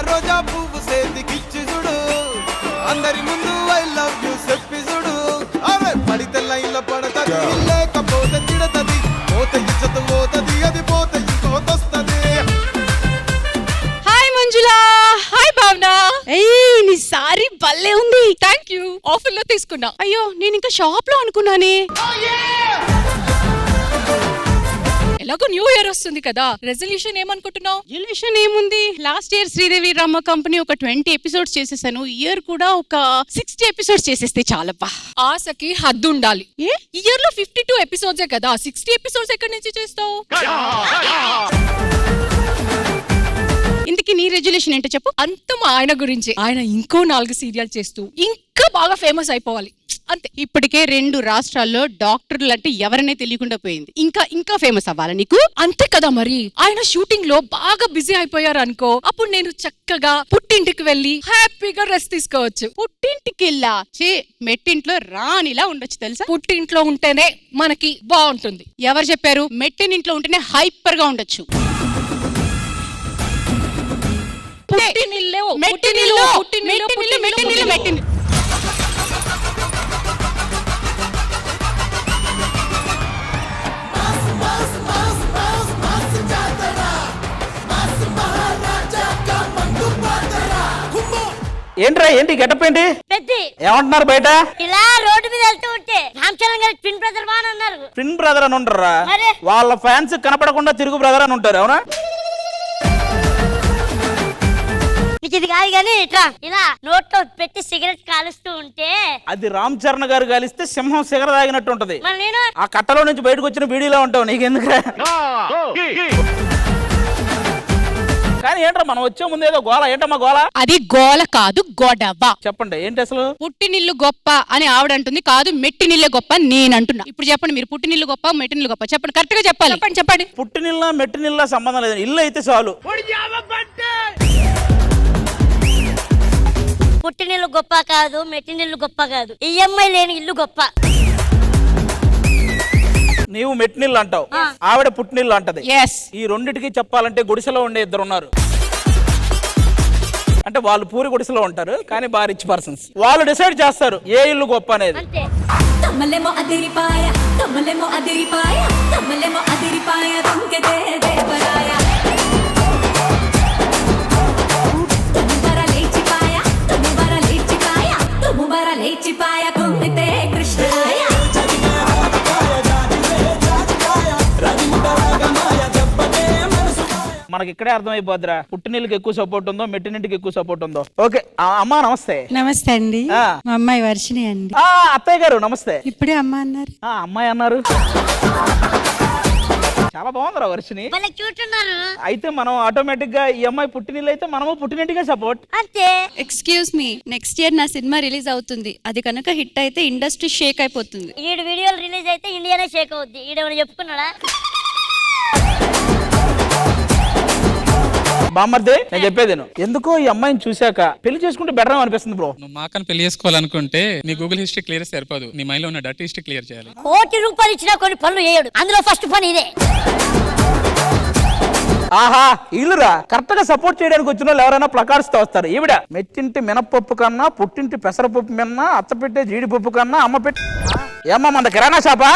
రోజా పువ్వు సేతికిచ్చి చూడు, అందరి ముందు ఐ లవ్ యూ చెప్పి చూడు. ఆమె పడితే లైన్లో పడతది, లేకపోతే తిడతది, పోతే ఇచ్చత పోతది, అది పోతే ఇంకోతొస్తది. హాయ్ మంజులా. హాయ్ భావన. ఏయ్ నీ సారీ భలే ఉంది. థ్యాంక్ యూ, ఆఫర్ లో తీసుకున్నా. అయ్యో నేను ఇంకా షాప్ లో అనుకున్నానే. ఎలాగో న్యూ ఇయర్ వస్తుంది కదా, రెజల్యూషన్ ఏమనుకుంటున్నావు? రెజల్యూషన్ ఏముంది, last year Sridevi drama company ఒక 20 ఎపిసోడ్స్ చేసేసాను. ఇయర్ కూడా ఒక 60 ఎపిసోడ్స్ చేసేస్తే చాలబ్బా. ఆశకి హద్దు ఉండాలి. ఏ ఇయర్ లో 52 ఎపిసోడ్సే కదా, 60 ఎపిసోడ్స్ ఎక్కడి నుంచి చేస్తావు? ఇంతకీ నీ రెజల్యూషన్ ఏంటో చెప్పు. అంత మా ఆయన గురించి. ఆయన ఇంకో 4 సీరియల్ చేస్తూ ఇంకా బాగా ఫేమస్ అయిపోవాలి అంతే. ఇప్పటికే 2 రాష్ట్రాల్లో డాక్టర్లు అంటే ఎవరనే తెలియకుండా పోయింది. ఇంకా ఫేమస్ అవ్వాలా నీకు? అంతే కదా మరి. ఆయన షూటింగ్ లో బాగా బిజీ అయిపోయారు అనుకో, అప్పుడు నేను చక్కగా పుట్టింటికి వెళ్ళి హ్యాపీగా రెస్ట్ తీసుకోవచ్చు. పుట్టింటికి వెళ్ళా మెట్టింట్లో రానిలా ఉండొచ్చు తెలుసా. పుట్టింట్లో ఉంటేనే మనకి బాగుంటుంది. ఎవరు చెప్పారు? మెట్టినింట్లో ఉంటేనే హైపర్ గా ఉండొచ్చు. ఏంట్రా ఏంటి గెటప్ ఏంటి? ఏమంటున్నారు బయట? ఇలా రోడ్డు మీద వెళ్తూ ఉంటే రామచరణ్ గారు ట్విన్ బ్రదర్ వా అని అన్నారు. ట్విన్ బ్రదర్ అని ఉంటారా? వాళ్ళ ఫ్యాన్స్ కనపడకుండా తిరుగు బ్రదర్ అని ఉంటారు. అవునా? ఇది కాదు కానీ ఇట్లా ఇలా నోట్లో పెట్టి సిగరెట్ కాలుస్తూ ఉంటే అది రామ్ చరణ్ గారు కాలిస్తే సింహం సిగర తాగినట్టు ఉంటది. నేను ఆ కట్టలో నుంచి బయటకు వచ్చిన వీడియోలో ఉంటావు. నీకెందుకు? కానీ ఏంట్రా మనం వచ్చే ముందు ఏదో గోల. ఏంటమ్మా గోల? అది గోల కాదు, గొడవ. చెప్పండి ఏంటి అసలు? పుట్టినిల్లు గొప్ప అని ఆవిడంటుంది, కాదు మెట్టినిల్లే గొప్ప నేనంటున్నా. ఇప్పుడు చెప్పండి, మీరు పుట్టినిల్లు గొప్ప మెట్టినిల్లు గొప్ప చెప్పండి, కరెక్ట్ గా చెప్పాలి. చెప్పండి. పుట్టినిల్ల మెట్టినిల్ల సంబంధం లేదు, ఇల్లు అయితే చాలు. పుట్టినిల్లు గొప్ప కాదు, మెట్టినిల్లు గొప్ప కాదు, ఈఎంఐ లేని ఇల్లు గొప్ప. నీవు మెట్టినిల్లు అంటావు, ఆవిడ పుట్టినిల్లు అంటది. ఈ రెండిటికి చెప్పాలంటే గుడిసెలో ఉండే 2 ఉన్నారు. అంటే వాళ్ళు పూరి గుడిసెలో ఉంటారు, కానీ బాగా రిచ్ పర్సన్స్. వాళ్ళు డిసైడ్ చేస్తారు ఏ ఇల్లు గొప్ప అనేది. మనకి ఇక్కడే అర్థమైపోద్దిరా పుట్టినిల్లుకి ఎక్కువ సపోర్ట్ ఉందో మెట్టినింటికి ఎక్కువ సపోర్ట్ ఉందో. ఓకే అమ్మా నమస్తే. నమస్తే అండి. మా అమ్మాయి వర్షిణి అండి. అత్తయ్య గారు నమస్తే. ఇప్పుడే అమ్మ అన్నారు. అమ్మాయి అన్నారు. చాలా బాగుందిరా వర్షిణి. అయితే మనం ఆటోమేటిక్ గా ఈ అమ్మాయి పుట్టినిల్లు అయితే మనము పుట్టినింటిగా సపోర్ట్. అంతే. ఎక్స్క్యూజ్ మీ, నెక్స్ట్ ఇయర్ నా సినిమా రిలీజ్ అవుతుంది. అది కనుక హిట్ అయితే ఇండస్ట్రీ షేక్ అయిపోతుంది. ఈడు వీడియోలు రిలీజ్ అయితే ఇండియానే షేక్ అవుద్ది. ఈడేమైనా చెప్పుకున్నాడా? బామ్మర్దే నేను చెప్పేది ఎందుకో ఈ అమ్మాయిని చూశాక పెళ్లి చేసుకుంటే బెటర్ అనిపిస్తుంది బ్రో. నువ్వు మాకని పెళ్లి చేసుకోవాలనుకుంటే నీ గూగుల్ హిస్టరీ క్లియర్ సరిపోదు, నీ మైండ్ లో ఉన్న డర్టీ హిస్టరీ క్లియర్ చేయాలి. ₹1,00,000 ఇచ్చినా కొన్ని పనులు చేయడు, అందులో ఫస్ట్ పని ఇదే. ఆహా ఇల్లురా కరెక్ట్ గా సపోర్ట్ చేయడానికి వచ్చిన వాళ్ళు ఎవరైనా ప్లకార్డ్స్ తో వస్తారు. ఈవిడ మెట్టింటి మినపప్పు కన్నా పుట్టింటి పెసరపప్పు మిన్నా, అత్త పెట్టే జీడిపప్పు కన్నా అమ్మ పెట్టి ఏమ్మా మన కిరాణా షాపా?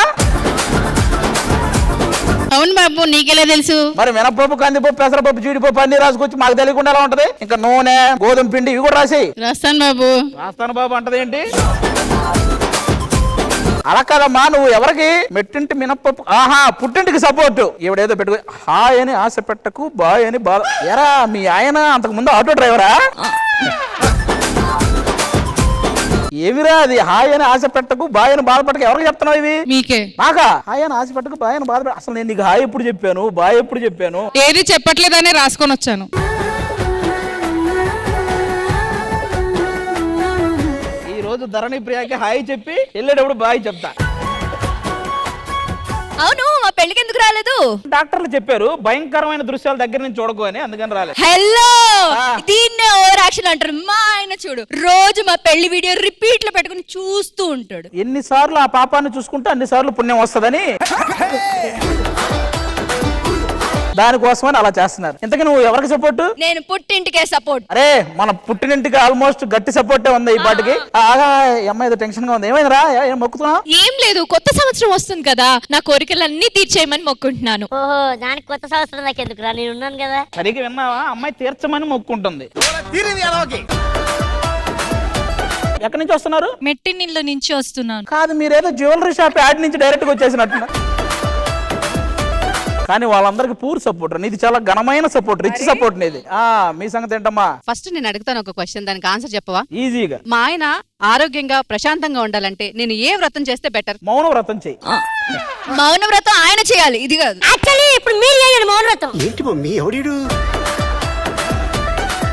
అవును బాబు, నీకెలా తెలుసు? మరి మినపప్పు, కందిపప్పు, పెసరపప్పు, జీడిపప్పు అన్ని రాసుకొచ్చి మాకు తెలియకుండా ఎలా ఉంటది? ఇంకా నూనె, గోధుమ పిండి ఇవి కూడా రాసి. రాస్తాను బాబు. రాస్తాను బాబు అంటది ఏంటి? అలా కాదమ్మా, నువ్వు ఎవరికి మెట్టింటి మినపప్పు పుట్టింటికి సపోర్ట్. ఈవిడేదో పెట్టుకో హాయ్ అని ఆశ పెట్టకు బాయ్ అని బాధ. ఎరా మీ ఆయన అంతకు ముందు ఆటో డ్రైవరా? ఏమిరా అది హాయ్ అని ఆశ పెట్టకు బాయ్ అని బాధపడక ఎవరికి చెప్తున్నావు ఇవి? మీకే. నాకా? హాయ్ అని ఆశ పెట్టకు బాయ్ అని బాధపడ. అసలు నేను నీకు హాయ్ ఎప్పుడు చెప్పాను, బాయ్ ఎప్పుడు చెప్పాను? ఏది చెప్పట్లేదనే రాసుకొని వచ్చాను. ఈ రోజు ధరణి ప్రియాకి హాయ్ చెప్పి వెళ్ళేటప్పుడు బాయ్ చెప్తా. అవును, మా పెళ్లికి ఎందుకు రాలేదు? డాక్టర్లు చెప్పారు భయంకరమైన దృశ్యాల దగ్గర నుంచి చూడకు అని, అందుకని రాలేదు. హలో, దీన్నే ఓవర్ యాక్షన్ అంటారు. మా ఆయన చూడు రోజు మా పెళ్లి వీడియో రిపీట్ లో పెట్టుకుని చూస్తూ ఉంటాడు. ఎన్నిసార్లు ఆ పాపాన్ని చూసుకుంటే అన్నిసార్లు పుణ్యం వస్తుందని దానికోసమని అలా చేస్తున్నారు. ఇంతకీ నువ్వు ఎవరికి సపోర్ట్? నేను పుట్టింటికే సపోర్ట్. అరే మన పుట్టినింటికి ఆల్మోస్ట్ గట్టి సపోర్టే ఉంది ఈ పాటికి. ఆగా ఈ అమ్మాయి ఏదో టెన్షన్ గా ఉంది. ఏమైందిరా, ఏం మొక్కుతున్నా? ఏం లేదు, కొత్త సంవత్సరం వస్తుంది కదా, నా కోరికలన్నీ తీర్చేయమని మొక్కుంటున్నాను. ఓహో, దానికి కొత్త సంవత్సరం నాకు ఎందుకురా, నేను ఉన్నాను కదా. సరిగ్గా విన్నావా? అమ్మాయి తీర్చమని మొక్కుంటుంది. ఎక్కడి నుంచి వస్తున్నారు? మెట్టినిళ్ళ నుంచి వస్తున్నాను. కాదు, మీరేదో జ్యువెలరీ షాప్ యాడ్ నుంచి డైరెక్ట్ గా వచ్చేసినట్టు. కానీ వాళ్ళందరికి పూర్ సపోర్ట్. నీది చాలా ఘనమైన సపోర్ట్, రిచ్ సపోర్ట్ నీది. మీ సంగతి ఏంటమ్మా? ఫస్ట్ నేను అడుగుతాను ఒక క్వశ్చన్, దానికి ఆన్సర్ చెప్పవా? ఈజీగా. మా ఆయన ఆరోగ్యంగా ప్రశాంతంగా ఉండాలంటే నేను ఏ వ్రతం చేస్తే బెటర్? మౌన వ్రతం చెయ్యి. మౌన వ్రతం ఆయన చేయాలి, ఇది కాదు. యాక్చువల్లీ ఇప్పుడు మీరు చేయండి మౌన వ్రతం.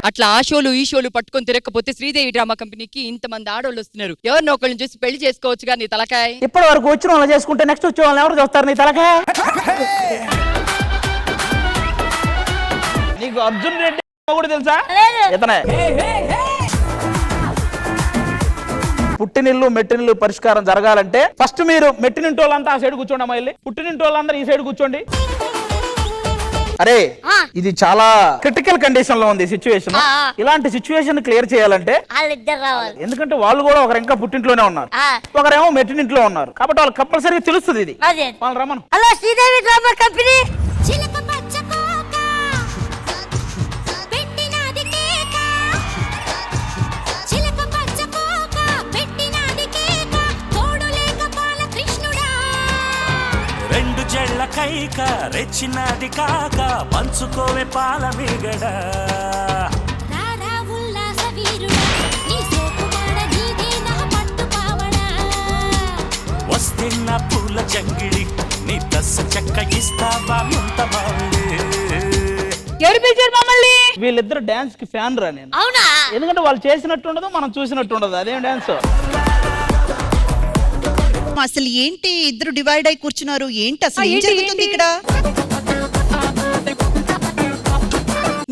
అట్లా ఆ షోలు ఈ షోలు పట్టుకొని తిరగకపోతే శ్రీదేవి డ్రామా కంపెనీకి ఇంతమంది ఆడోళ్ళు వస్తున్నారు. ఎవరినో ఒకళ్ళని చూసి పెళ్లి చేసుకోవచ్చుగా నీ తలకాయ. ఇప్పటి వరకు వచ్చిన వాళ్ళు చేసుకుంటే నెక్స్ట్ వచ్చే వాళ్ళని ఎవరు చూస్తారు నీ తలకాయ? నీకు అర్జున్ రెడ్డి కూడా తెలుసా? ఇతనే. పుట్టినిల్లు మెట్టినిల్లు పరిష్కారం జరగాలంటే ఫస్ట్ మీరు మెట్టినింటి వాళ్ళంతా ఆ సైడ్ కూర్చోండి. అమ్మా వెళ్ళి పుట్టినింటి వాళ్ళందరూ ఈ సైడ్ కూర్చోండి. అరే ఇది చాలా క్రిటికల్ కండిషన్ లో ఉంది సిచ్యువేషన్. ఇలాంటి సిచ్యువేషన్ క్లియర్ చేయాలంటే వాళ్ళిద్దరు రావాలి. ఎందుకంటే వాళ్ళు కూడా ఒకరు ఇంకా పుట్టింట్లోనే ఉన్నారు, ఒకరేమో మెట్టినింట్లో ఉన్నారు. కాబట్టి వాళ్ళకి కంపల్సరీగా తెలుస్తుంది ఇది. వాళ్ళు రమ్మను. Hello Sridevi drama company. రెండు జళ్ళ కైక రెచ్చినది కాక పంచుకోవే పాల మీగడ. వస్తున్న పూల జంగిడి నీ దశ చెక్క ఇస్తావా ముంత మావిడే. ఎవరు పిలిచారు మమ్మల్ని? వీళ్ళిద్దరు డాన్స్ కి ఫ్యాన్ రా నేను. అవునా? ఎందుకంటే వాళ్ళు చేసినట్టు ఉండదు, మనం చూసినట్టు ఉండదు. అదేం డాన్స్? అసలు ఏంటి ఇద్దరు డివైడ్ అయి కూర్చున్నారు? ఏంటి అసలు ఏం జరుగుతుంది ఇక్కడ?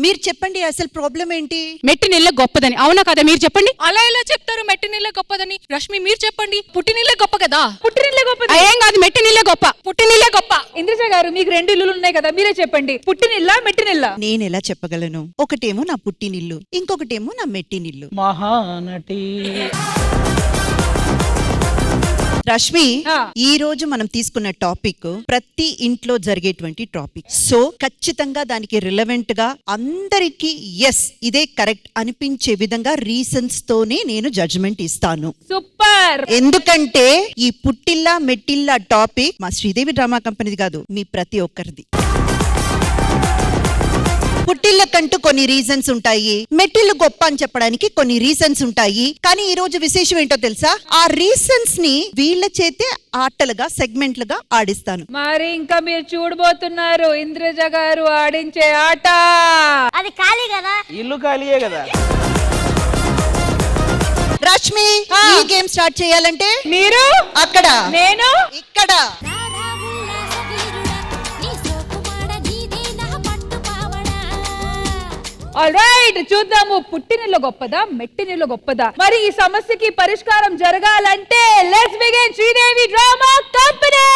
మీరు చెప్పండి, అసలు ప్రాబ్లం ఏంటి? మెట్టినిళ్ళ గొప్పదని. అవునా కదా, మీరు చెప్పండి. అలా ఎలా చెప్తారు మెట్టినిళ్ళే గొప్పదని? రష్మి మీరు చెప్పండి. పుట్టినిళ్ళే గొప్ప కదా. పుట్టినిళ్ళే గొప్ప ఏం కాదు, మెట్టినిళ్ళే గొప్ప, పుట్టినిళ్ళే గొప్ప. ఇంద్రజ గారు, మీకు 2 ఇల్లులు ఉన్నాయి కదా, మీరే చెప్పండి. పుట్టినిల్లా మెట్టినిల్లా? నేను ఎలా చెప్పగలను? ఒకటేమో నా పుట్టినిల్లు, ఇంకొకటేమో నా మెట్టినిల్లు. మహానటి రష్మి, ఈ రోజు మనం తీసుకున్న టాపిక్ ప్రతి ఇంట్లో జరిగేటువంటి టాపిక్. సో ఖచ్చితంగా దానికి రిలవెంట్ గా అందరికి ఎస్ ఇదే కరెక్ట్ అనిపించే విధంగా రీజన్స్ తోనే నేను జడ్జ్మెంట్ ఇస్తాను. సూపర్. ఎందుకంటే ఈ పుట్టిల్లా మెట్టిల్లా టాపిక్ మా శ్రీదేవి డ్రామా కంపెనీది కాదు, మీ ప్రతి ఒక్కరిది. పుట్టిళ్ళకంటూ కొన్ని రీజన్స్ ఉంటాయి, మెట్టిల్లు గొప్ప అని చెప్పడానికి కొన్ని రీజన్స్ ఉంటాయి. కానీ ఈ రోజు విశేషం ఏంటో తెలుసా? ఆ రీజన్స్ ని వీళ్ళ చేతే ఆటలుగా సెగ్మెంట్లుగా ఆడిస్తాను. మరి ఇంకా మీరు చూడబోతున్నారు ఇంద్రజ గారు ఆడించే ఆట. అది ఖాళీ కదా? ఇల్లు ఖాళీయే కదా. రష్మి, ఈ గేమ్ స్టార్ట్ చేయాలంటే మీరు అక్కడ, నేను ఇక్కడ. ఆల్రైట్, చూద్దాము పుట్టినిల్లు గొప్పదా మెట్టినిల్లు గొప్పదా. మరి ఈ సమస్యకి పరిష్కారం జరగాలంటే let's begin Sridevi drama company.